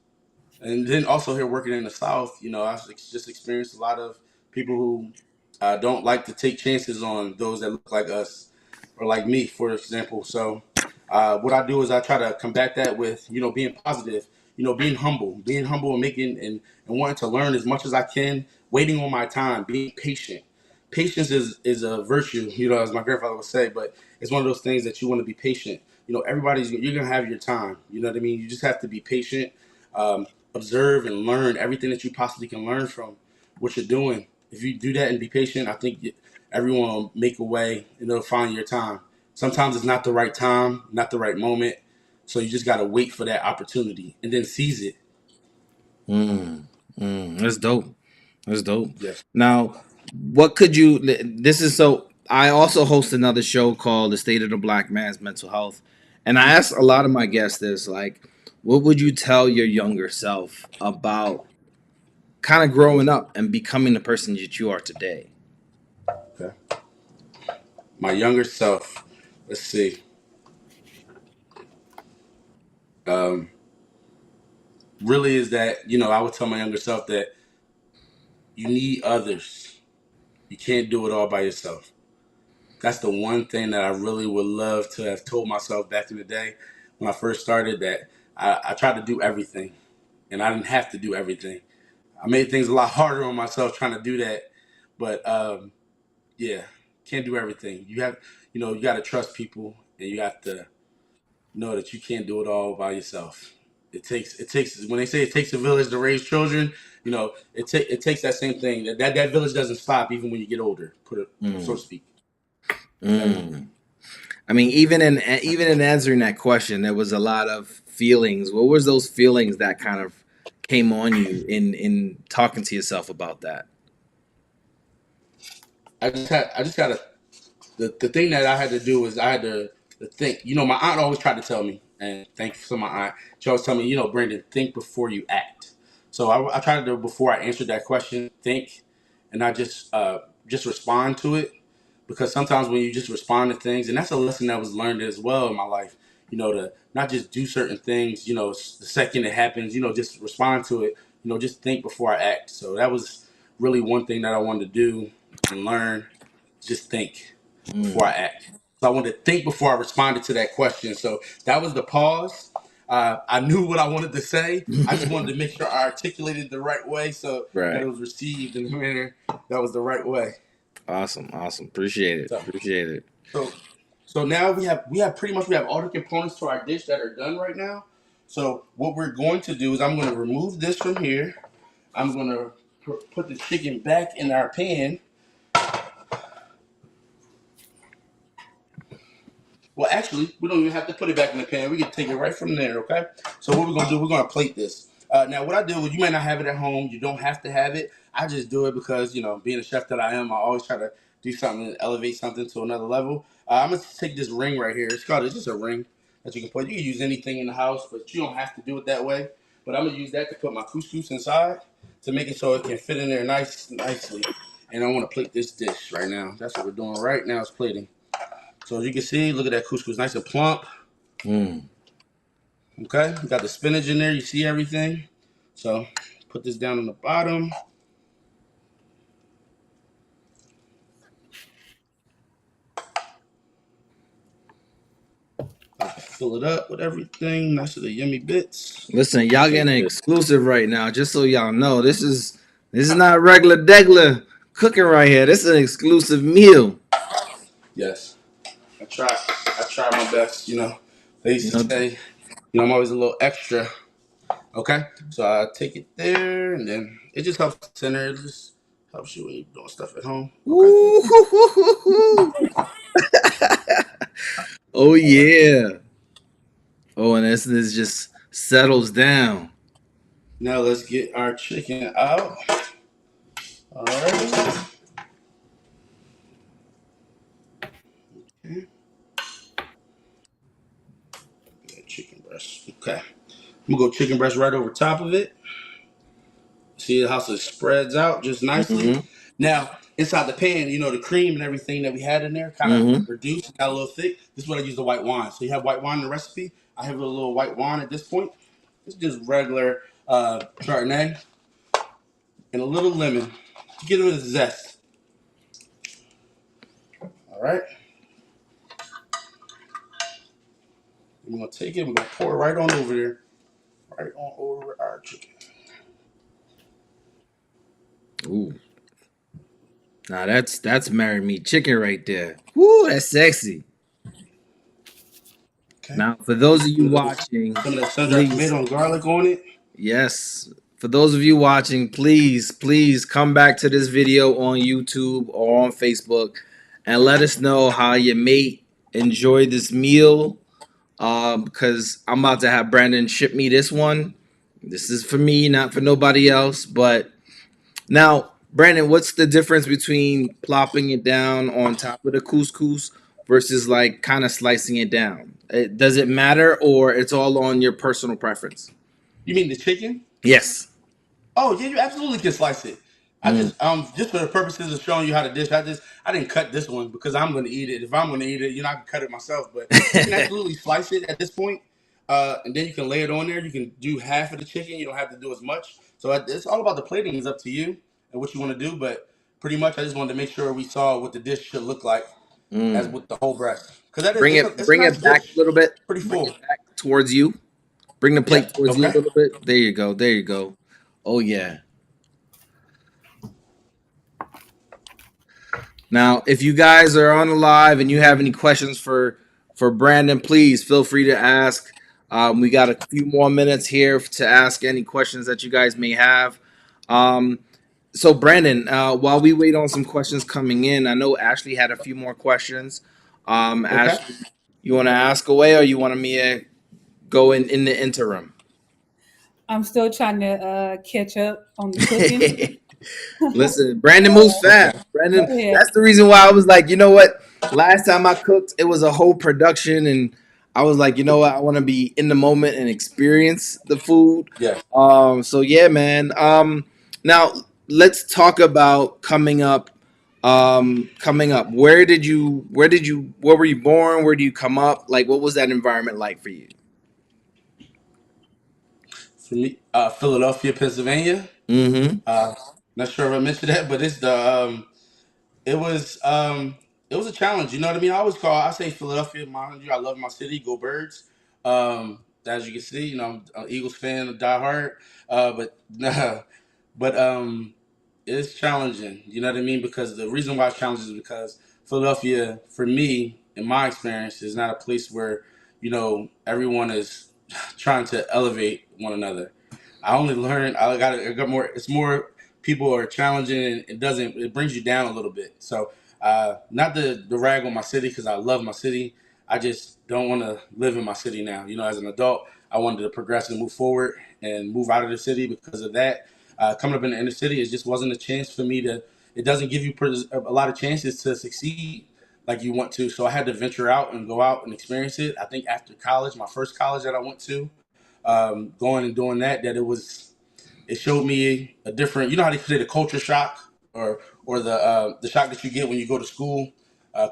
and then also here working in the South, just experienced a lot of people who don't like to take chances on those that look like us or like me, for example. So, what I do is I try to combat that with, being positive, being humble and and wanting to learn as much as I can, waiting on my time, being patient. Patience is a virtue, as my grandfather would say, but it's one of those things that you want to be patient. You're gonna have your time. You know what I mean? You just have to be patient, observe and learn everything that you possibly can learn from what you're doing. If you do that and be patient, I think everyone will make a way and they'll find your time. Sometimes it's not the right time, not the right moment. So you just got to wait for that opportunity and then seize it. Mm, that's dope. That's dope. Yes. Now, what could you? This is so. I also host another show called "The State of the Black Man's Mental Health," and I ask a lot of my guests this: like, what would you tell your younger self about kind of growing up and becoming the person that you are today? Okay. My younger self, let's see. Um, really is that, I would tell my younger self that you need others. You can't do it all by yourself. That's the one thing that I really would love to have told myself back in the day when I first started, that I tried to do everything and I didn't have to do everything. I made things a lot harder on myself trying to do that. But yeah, can't do everything. You got to trust people and you have to know that you can't do it all by yourself. It takes when they say it takes a village to raise children, it takes that same thing. That village doesn't stop even when you get older, put it so to Mm, speak. Okay. mm. I mean, even in answering that question, there was a lot of feelings. What was those feelings that kind of came on you in talking to yourself about that? I just got to the thing that I had to do is I had to think. My aunt always tried to tell me, and thanks to my aunt, she always tell me, Brandon, think before you act. So I try to do, before I answer that question, think, and I just respond to it, because sometimes when you just respond to things, and that's a lesson that was learned as well in my life, to not just do certain things, the second it happens, just respond to it, just think before I act. So that was really one thing that I wanted to do and learn, just think before I Mm. act. So I wanted to think before I responded to that question. So that was the pause. I knew what I wanted to say. I just wanted to make sure I articulated the right way so that it Right. was received in the manner that was the right way. Awesome. Awesome. Appreciate it. So, Appreciate it. so, so now we have all the components to our dish that are done right now. So what we're going to do is I'm going to remove this from here. I'm going to put the chicken back in our pan. Well, actually, we don't even have to put it back in the pan. We can take it right from there, okay? So what we're gonna do, we're gonna plate this. Now, what I do is, you may not have it at home. You don't have to have it. I just do it because, being a chef that I am, I always try to do something to elevate something to another level. I'm gonna take this ring right here. It's just a ring that you can put. You can use anything in the house, but you don't have to do it that way. But I'm gonna use that to put my couscous inside to make it so it can fit in there nicely. And I want to plate this dish right now. That's what we're doing right now, is plating. So as you can see, look at that couscous, nice and plump. Mm. Okay, we got the spinach in there. You see everything. So put this down on the bottom. Fill it up with everything. Nice of the yummy bits. Listen, Let me y'all show you getting an this. exclusive right now, just so y'all know. This is not regular degler cooking right here. This is an exclusive meal. Yes, I try. I try my best. They You used to know. say, I'm always a little extra. Okay, so I take it there, and then it just helps center. It just helps you when you're doing stuff at home. Okay. Ooh. Oh All right. yeah. Oh, and this just settles down. Now let's get our chicken out. All right. Okay. Chicken breast. Okay. I'm gonna go chicken breast right over top of it. See how it spreads out just nicely. Mm-hmm. Now, inside the pan, the cream and everything that we had in there kind of Mm-hmm. reduced, got a little thick. This is what I use the white wine. So you have white wine in the recipe. I have a little white wine at this point. It's just regular Chardonnay and a little lemon to get it with zest. All right. I'm gonna take it. We're gonna pour it right on over there, right on over our chicken. Ooh. Now that's married meat chicken right there. Woo, that's sexy. Okay. Now, for those of you Some of watching, some of that sun-dried please, tomato and garlic on it. yes. For those of you watching, please come back to this video on YouTube or on Facebook and let us know how your mate enjoyed this meal. Because I'm about to have Brandon ship me this one. This is for me, not for nobody else. But now, Brandon, what's the difference between plopping it down on top of the couscous versus like kind of slicing it down? Does it matter, or it's all on your personal preference? You mean the chicken? Yes. Oh yeah, you absolutely can slice it. I Mm. just for the purposes of showing you how to dish, I didn't cut this one because I'm going to eat it. If I'm going to eat it, I can cut it myself. But you can absolutely slice it at this point, and then you can lay it on there. You can do half of the chicken. You don't have to do as much. So it's all about the plating. Is up to you and what you want to do. But pretty much, I just wanted to make sure we saw what the dish should look like as Mm. with the whole breast because that is Bring it's a bring nice it back a dish, little bit. pretty Bring full. it back towards you. Bring the Yeah. plate towards you a Okay. little bit. There you go. There you go. Oh yeah. Now, if you guys are on the live and you have any questions for Brandon, please feel free to ask. We got a few more minutes here to ask any questions that you guys may have. Um, so, Brandon, while we wait on some questions coming in, I know Ashley had a few more questions. Okay. Ashley, you want to ask away, or you want me to go in the interim? I'm still trying to catch up on the cooking. Listen, Brandon moves Okay. fast. Brandon, Go ahead. that's the reason why I was like, you know what? Last time I cooked, it was a whole production, and I was like, you know what? I want to be in the moment and experience the food. Yeah. So yeah, man. Now let's talk about coming up. Coming up. Where were you born? Where do you come up? Like, what was that environment like for you? For me, Philadelphia, Pennsylvania. Mm-hmm. Uh, Not sure if I mentioned that, but it was it was a challenge. You know what I mean? I say Philadelphia, mind you, I love my city, go Birds. As you can see, I'm an Eagles fan, a diehard. But but it's challenging. You know what I mean? Because the reason why it's challenging is because Philadelphia, for me, in my experience, is not a place where everyone is trying to elevate one another. I only learned I got more. It's more people are challenging and it brings you down a little bit. So not the rag on my city because I love my city. I just don't want to live in my city now. As an adult, I wanted to progress and move forward and move out of the city because of that. Coming up in the inner city, it just wasn't a chance for me to. It doesn't give you a lot of chances to succeed like you want to. So I had to venture out and go out and experience it. I think after college, my first college that I went to, going and doing that it showed me a different. You know how they say the culture shock or the shock that you get when you go to school,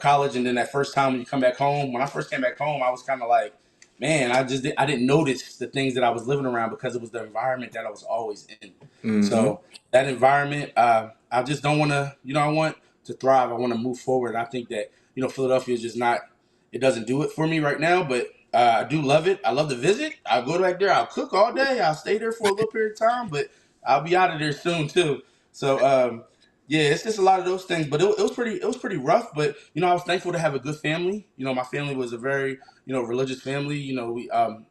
college, and then that first time when you come back home. When I first came back home, I was kind of like, man, I didn't notice the things that I was living around because it was the environment that I was always in. Mm-hmm. So that environment, I just don't want to. I want to thrive. I want to move forward. I think that Philadelphia is just not. It doesn't do it for me right now, but I do love it. I love to visit. I'll go back there. I'll cook all day. I'll stay there for a little period of time, but I'll be out of there soon too. So yeah, it's just a lot of those things. But it was pretty rough. But I was thankful to have a good family. My family was a very religious family. We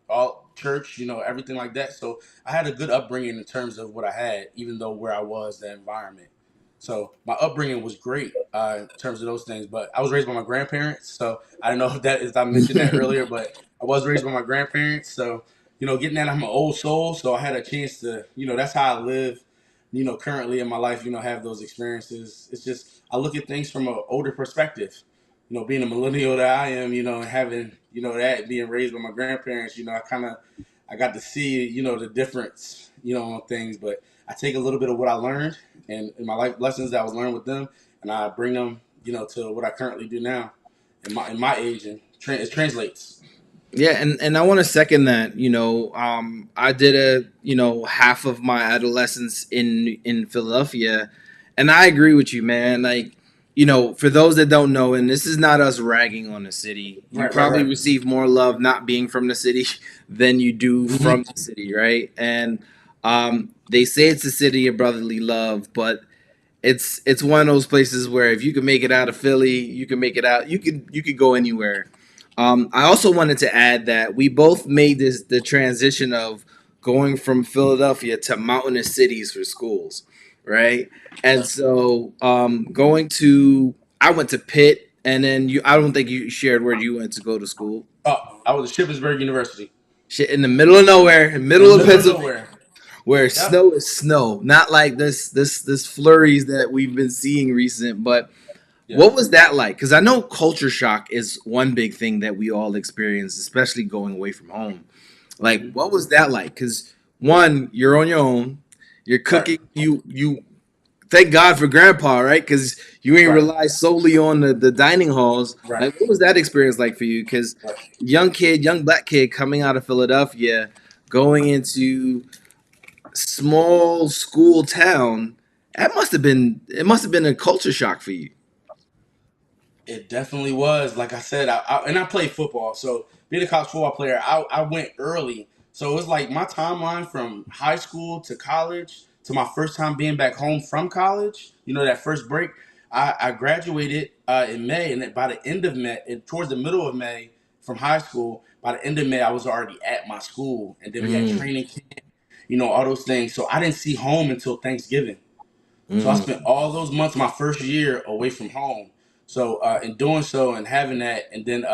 all church. Everything like that. So I had a good upbringing in terms of what I had, even though where I was, the environment. So my upbringing was great in terms of those things. But I was raised by my grandparents, so I don't know if I mentioned that earlier, but I was raised by my grandparents. So getting that, I'm an old soul, so I had a chance to, that's how I live. Currently in my life, have those experiences. It's just I look at things from an older perspective. Being a millennial that I am, and having that being raised by my grandparents, I got to see the difference, on things. But I take a little bit of what I learned and in my life lessons that I was learned with them, and I bring them, to what I currently do now, in my age, and it translates. Yeah, and I want to second that. I did half of my adolescence in Philadelphia, and I agree with you, man. Like, for those that don't know, and this is not us ragging on the city, you Right, right, probably right. receive more love not being from the city than you do from Hmm. the city, right? And they say it's a city of brotherly love, but it's one of those places where if you can make it out of Philly, you can make it out. You could go anywhere. I also wanted to add that we both made the transition of going from Philadelphia to mountainous cities for schools, right? And so going to I went to Pitt, and then you I don't think you shared where you went to go to school. Oh, I was at Shippensburg University Shit, in the middle of nowhere, in the in middle the of middle of Pennsylvania, nowhere. where Yep. snow is snow, not like this flurries that we've been seeing recent. But Yeah. what was that like? Because I know culture shock is one big thing that we all experience, especially going away from home. Like, Hmm. what was that like? Because one, you're on your own, you're Right. cooking. You thank God for Grandpa, right? Because you ain't Right. rely solely on the dining halls. Right. Like, what was that experience like for you? Because Right. young kid, young black kid coming out of Philadelphia, going into small school town, that must have been it must have been a culture shock for you. It definitely was. Like I said, I played football, so being a college football player, I went early. So it was like my timeline from high school to college to my first time being back home from college. You know, that first break. I graduated in May, and then by the end of May, and towards the middle of May, from high school, by the end of May, I was already at my school, and then we had Mm, training camp, you know, all those things. So I didn't see home until Thanksgiving. So I spent mm, all those months, my first year, away from home. So in doing so and having that, and then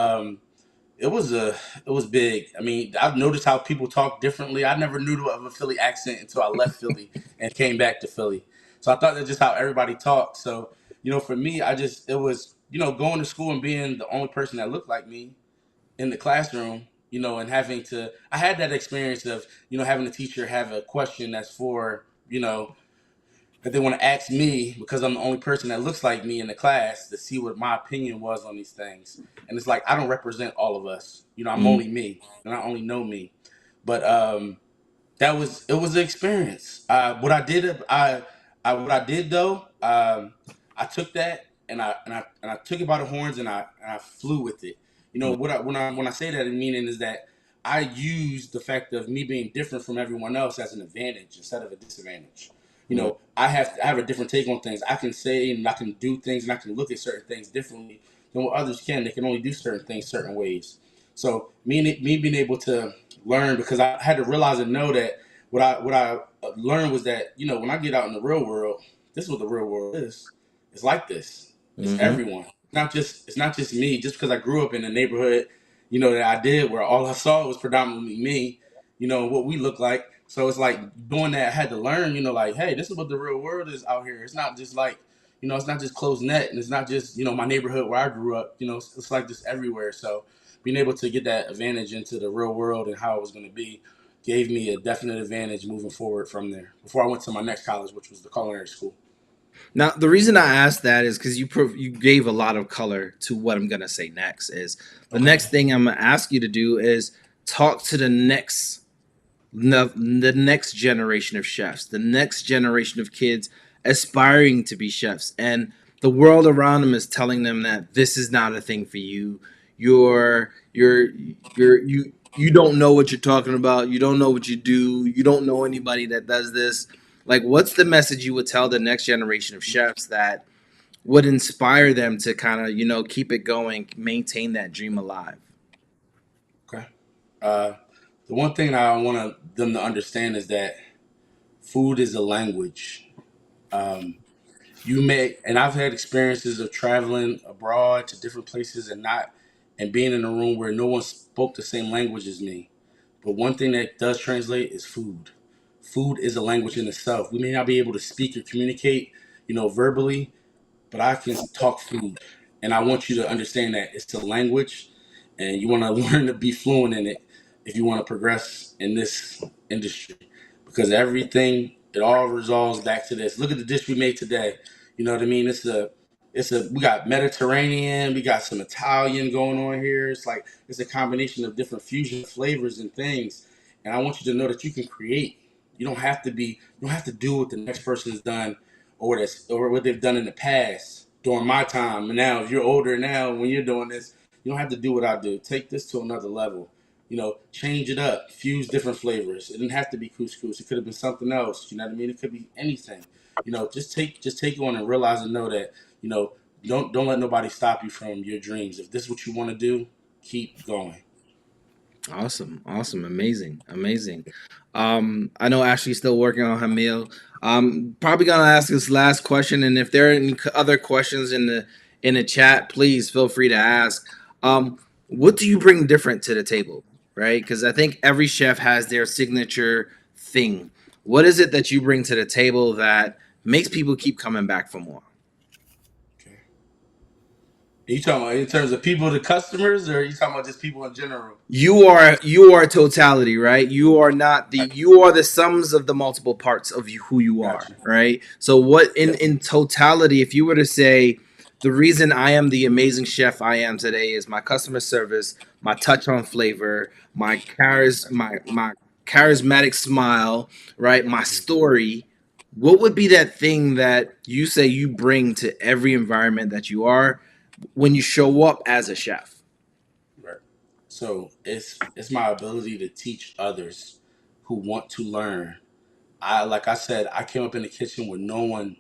it was it was big. I mean, I've noticed how people talk differently. I never knew of a Philly accent until I left Philly and came back to Philly. So I thought that's just how everybody talked. So you know, for me, it was going to school and being the only person that looked like me in the classroom. You know, and having to, I had that experience of having a teacher have a question that's for that they want to ask me because I'm the only person that looks like me in the class to see what my opinion was on these things. And it's like I don't represent all of us. You know, I'm mm, only me, and I only know me. But it was an experience. What I did though, I took that and I took it by the horns and I flew with it. You know mm, what when I say that, in meaning is that I used the fact of me being different from everyone else as an advantage instead of a disadvantage. You mm, know, I have a different take on things. I can say and I can do things and I can look at certain things differently than what others can. They can only do certain things certain ways. So me being able to learn, because I had to realize and know that what I learned was that when I get out in the real world, this is what the real world is. It's like this. It's mm-hmm, everyone. It's not just me. Just because I grew up in a neighborhood, that I did where all I saw was predominantly me. What we look like. So it's like doing that. I had to learn. Like, hey, this is what the real world is out here. It's not just like it's not just closed net, and it's not just my neighborhood where I grew up. It's like this everywhere. So being able to get that advantage into the real world and how it was going to be gave me a definite advantage moving forward from there before I went to my next college, which was the culinary school. Now, the reason I asked that is because you gave a lot of color to what I'm gonna say next. Is the Okay. next thing I'm gonna ask you to do is talk to the next generation of chefs, the next generation of kids aspiring to be chefs, and the world around them is telling them that this is not a thing for you. You don't know what you're talking about. You don't know what you do. You don't know anybody that does this. Like, what's the message you would tell the next generation of chefs that would inspire them to kind of keep it going, maintain that dream alive? Okay. Uh, the one thing I want them to understand is that food is a language. Um, and I've had experiences of traveling abroad to different places and being in a room where no one spoke the same language as me. But one thing that does translate is food. Food is a language in itself. We may not be able to speak or communicate, verbally, but I can talk food. And I want you to understand that it's a language and you want to learn to be fluent in it if you want to progress in this industry. Because it all resolves back to this. Look at the dish we made today. You know what I mean? We got Mediterranean, we got some Italian going on here. It's a combination of different fusion flavors and things. And I want you to know that you can create. You don't have to do what the next person has done or what they've done in the past during my time. And now, if you're older now, when you're doing this, you don't have to do what I do. Take this to another level. Change it up, fuse different flavors. It didn't have to be couscous. It could have been something else. You know what I mean? It could be anything. Just take on and realize and know that you know don't let nobody stop you from your dreams. If this is what you want to do, keep going. Awesome, awesome, amazing, amazing. I know Ashley's still working on her meal. Probably gonna ask this last question, and if there are any other questions in the chat, please feel free to ask. What do you bring different to the table, right? Because I think every chef has their signature thing. What is it that you bring to the table that makes people keep coming back for more? Okay. Are you talking about in terms of people to customers, or are you talking about just people in general? You are totality, right? You are the sums of the multiple parts of you, who you Got are, you. right? So what Yep. in totality, if you were to say the reason I am the amazing chef I am today is my customer service, my touch on flavor, my charismatic smile, right? My story. What would be that thing that you say you bring to every environment that you are when you show up as a chef? Right. So it's my ability to teach others who want to learn. I like I said, I came up in the kitchen with no one.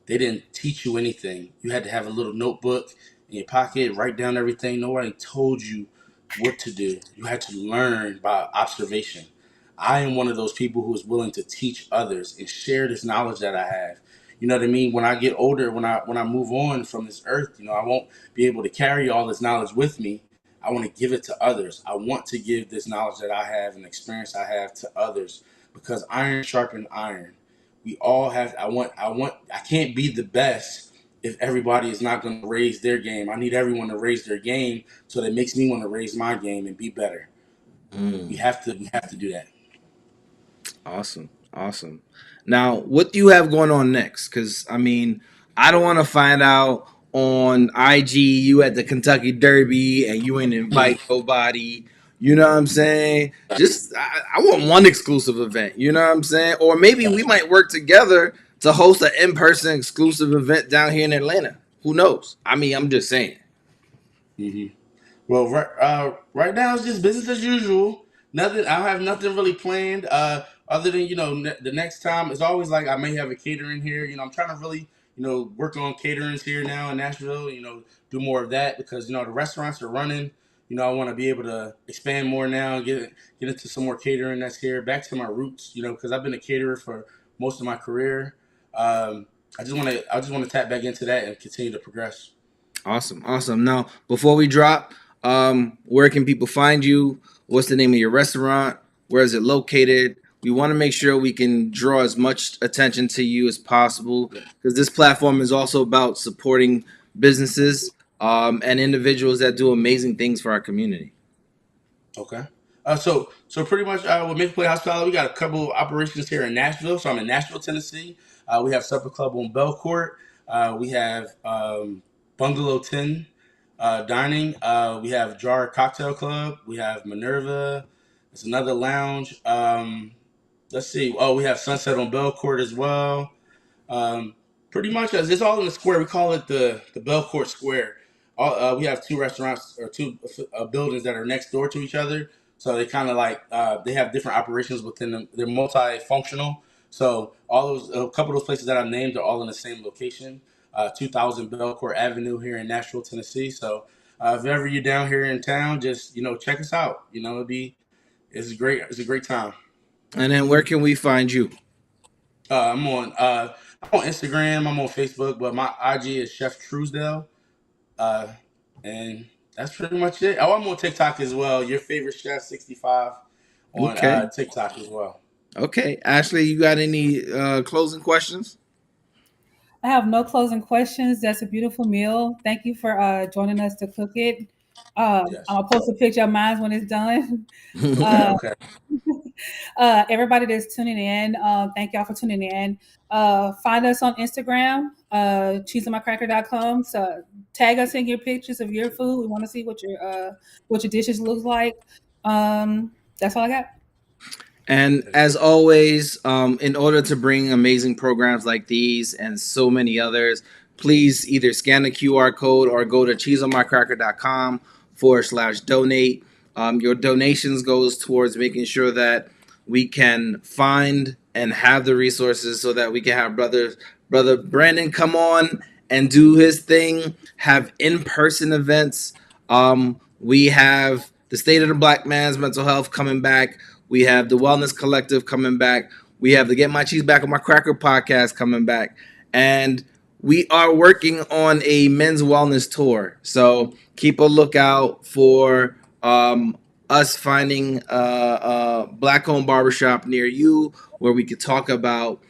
They didn't teach you anything. You had to have a little notebook in your pocket, write down everything. Nobody told you what to do. You had to learn by observation. I am one of those people who is willing to teach others and share this knowledge that I have. You know what I mean? When I get older, when I move on from this earth, I won't be able to carry all this knowledge with me. I want to give it to others. I want to give this knowledge that I have and experience I have to others because iron sharpens iron. We all have. I can't be the best if everybody is not going to raise their game. I need everyone to raise their game, so that makes me want to raise my game and be better. We Mm. have to. We have to do that. Awesome. Awesome. Now, what do you have going on next? Because, I mean, I don't want to find out on IG you at the Kentucky Derby and you ain't invite nobody. You know what I'm saying? Just, I want one exclusive event. You know what I'm saying? Or maybe we Gotcha. might work together to host an in person exclusive event down here in Atlanta. Who knows? I mean, I'm just saying. Hmm. Well, right now it's just business as usual. Nothing. I have nothing really planned. Other than the next time, it's always like I may have a catering here. I'm trying to really work on caterings here now in Nashville. Do more of that because the restaurants are running. I want to be able to expand more now and get into some more catering that's here. Back to my roots. Because I've been a caterer for most of my career. Um, I just want to tap back into that and continue to progress. Awesome, awesome. Now, before we drop, where can people find you? What's the name of your restaurant? Where is it located? We want to make sure we can draw as much attention to you as possible because this platform is also about supporting businesses and individuals that do amazing things for our community. Okay. So pretty much with Make Play Hospitality, we got a couple operations here in Nashville. So I'm in Nashville, Tennessee. We have Supper Club on Belcourt. We have Bungalow 10 Dining. We have Jar Cocktail Club. We have Minerva. It's another lounge. Let's see. Oh, we have Sunset on Belcourt as well. Um, Pretty much, as it's all in the square. We call it the Belcourt Square. We have two restaurants or two buildings that are next door to each other, so they kind of like they have different operations within them. They're multifunctional. So all those a couple of those places that I named are all in the same location. 2000 Belcourt Avenue here in Nashville, Tennessee. So if ever you're down here in town, just check us out. It's great. It's a great time. And then where can we find you? I'm on Instagram. I'm on Facebook, but my IG is Chef Truesdale, uh, and that's pretty much it. Oh, I'm on TikTok as well. Your favorite chef 65 on Okay. TikTok as well. Okay. Ashley, you got any closing questions? I have no closing questions. That's a beautiful meal. Thank you for joining us to cook it. I'm Yes. gonna post a picture of mine when it's done. Okay. Uh, Okay. everybody that's tuning in, thank y'all for tuning in. Find us on Instagram, cheeseonmycracker.com. So tag us in your pictures of your food. We want to see what your dishes look like. That's all I got. And as always, in order to bring amazing programs like these and so many others, please either scan the QR code or go to cheeseonmycracker.com/donate. Your donations goes towards making sure that we can find and have the resources so that we can have brother Brandon come on and do his thing, have in-person events. We have the State of the Black Man's Mental Health coming back. We have the Wellness Collective coming back. We have the Get My Cheese Back on My Cracker podcast coming back. And we are working on a men's wellness tour. So keep a lookout for us finding a black owned barbershop near you where we could talk about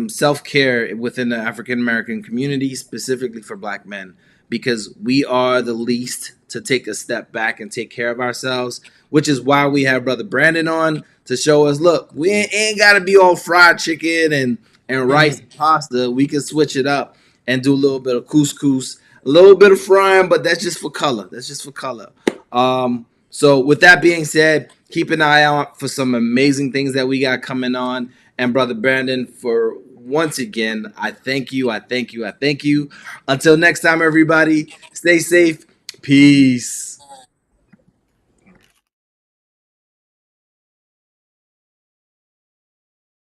self care within the African American community, specifically for black men, because we are the least to take a step back and take care of ourselves, which is why we have Brother Brandon on to show us, look, we ain't got to be all fried chicken and rice and pasta. We can switch it up and do a little bit of couscous, a little bit of frying, but that's just for color. That's just for color. So with that being said, keep an eye out for some amazing things that we got coming on. And Brother Brandon, for once again, I thank you. I thank you. I thank you. Until next time, everybody, stay safe. Peace.